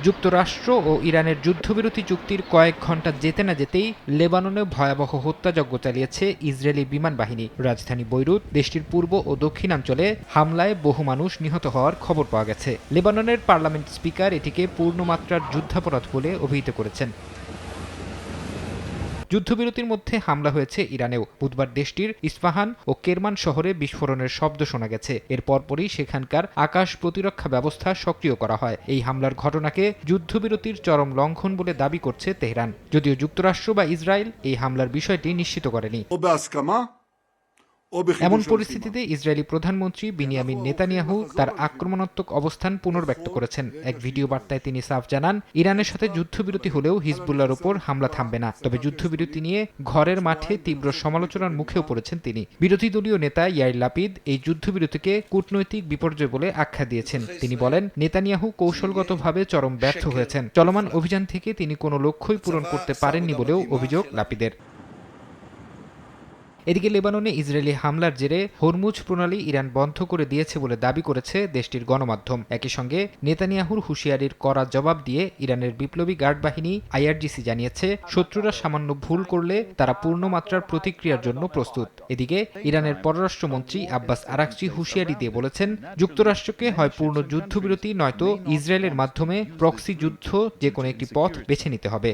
যুক্তরাষ্ট্র ও ইরানের যুদ্ধবিরতি চুক্তির কয়েক ঘণ্টা যেতে না যেতেই লেবাননে ভয়াবহ হত্যাযজ্ঞ চালিয়েছে ইসরায়েলি বিমান বাহিনী। রাজধানী বৈরুত, দেশটির পূর্ব ও দক্ষিণাঞ্চলে হামলায় বহু মানুষ নিহত হওয়ার খবর পাওয়া গেছে। লেবাননের পার্লামেন্ট স্পিকার এটিকে পূর্ণমাত্রার যুদ্ধাপরাধ বলে অভিহিত করেছেন। যুদ্ধবিরতির মধ্যে হামলা হয়েছে ইরানেও। বুধবার দেশটির ইস্পাহান ও কেরমান শহরে বিস্ফোরণের শব্দ শোনা গেছে। এর পরপরই সেখানকার আকাশ প্রতিরক্ষা ব্যবস্থা সক্রিয় করা হয়। এই হামলার ঘটনাকে যুদ্ধবিরতির চরম লঙ্ঘন বলে দাবি করছে তেহরান, যদিও যুক্তরাষ্ট্র বা ইসরায়েল এই হামলার বিষয়টি নিশ্চিত করেনি। এমন পরিস্থিতিতে ইসরায়েলি প্রধানমন্ত্রী বিনিয়ামিন নেতানিয়াহু তার আক্রমণাত্মক অবস্থান পুনর্ব্যক্ত করেছেন। এক ভিডিও বার্তায় তিনি সাফ জানান, ইরানের সাথে যুদ্ধবিরতি হলেও হিজবুল্লাহর উপর হামলা থামবে না। তবে যুদ্ধবিরতি নিয়ে ঘরের মাঠে তীব্র সমালোচনার মুখেও পড়েছেন তিনি। বিরোধী দলীয় নেতা ইয়াইর লাপিদ এই যুদ্ধবিরতিকে কূটনৈতিক বিপর্যয় বলে আখ্যা দিয়েছেন। তিনি বলেন, নেতানিয়াহু কৌশলগতভাবে চরম ব্যর্থ হয়েছেন। চলমান অভিযান থেকে তিনি কোনো লক্ষ্যই পূরণ করতে পারেননি বলেও অভিযোগ লাপিদের। এদিকে লেবাননে ইসরায়েলি হামলার জেরে হরমুজ প্রণালী ইরান বন্ধ করে দিয়েছে বলে দাবি করেছে দেশটির গণমাধ্যম। একই সঙ্গে নেতানিয়াহুর হুঁশিয়ারির কড়া জবাব দিয়ে ইরানের বিপ্লবী গার্ড বাহিনী আইআরজিসি জানিয়েছে, শত্রুরা সামান্য ভুল করলে তারা পূর্ণমাত্রার প্রতিক্রিয়ার জন্য প্রস্তুত। এদিকে ইরানের পররাষ্ট্রমন্ত্রী আব্বাস আরাকচি হুঁশিয়ারি দিয়ে বলেছেন, যুক্তরাষ্ট্রকে হয় পূর্ণ যুদ্ধবিরতি নয়তো ইসরায়েলের মাধ্যমে প্রক্সি যুদ্ধ যে কোনো একটি পথ বেছে নিতে হবে।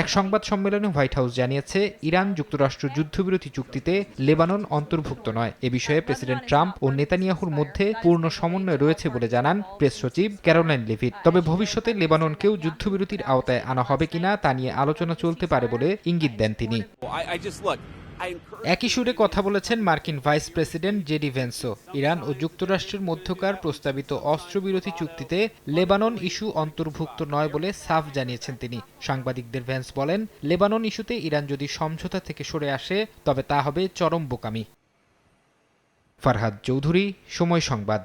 এক সংবাদ সম্মেলনে হোয়াইট হাউস জানিয়েছে, ইরান যুক্তরাষ্ট্র যুদ্ধবিরতি চুক্তিতে লেবানন অন্তর্ভুক্ত নয়। এ বিষয়ে প্রেসিডেন্ট ট্রাম্প ও নেতানিয়াহুর মধ্যে পূর্ণ সমন্বয় রয়েছে বলে জানান প্রেস সচিব ক্যারোলাইন লেভিট। তবে ভবিষ্যতে লেবাননকেও যুদ্ধবিরতির আওতায় আনা হবে কিনা তা নিয়ে আলোচনা চলতে পারে বলে ইঙ্গিত দেন তিনি। একই সুরে কথা বলেছেন মার্কিন ভাইস প্রেসিডেন্ট জেডি ভেন্সও। ইরান ও যুক্তরাষ্ট্রের মধ্যকার প্রস্তাবিত অস্ত্রবিরতি চুক্তিতে লেবানন ইস্যু অন্তর্ভুক্ত নয় বলে সাফ জানিয়েছেন তিনি। সাংবাদিকদের ভেন্স বলেন, লেবানন ইস্যুতে ইরান যদি সমঝোতা থেকে সরে আসে তবে তা হবে চরম বোকামি। ফারহাদ চৌধুরী, সময় সংবাদ।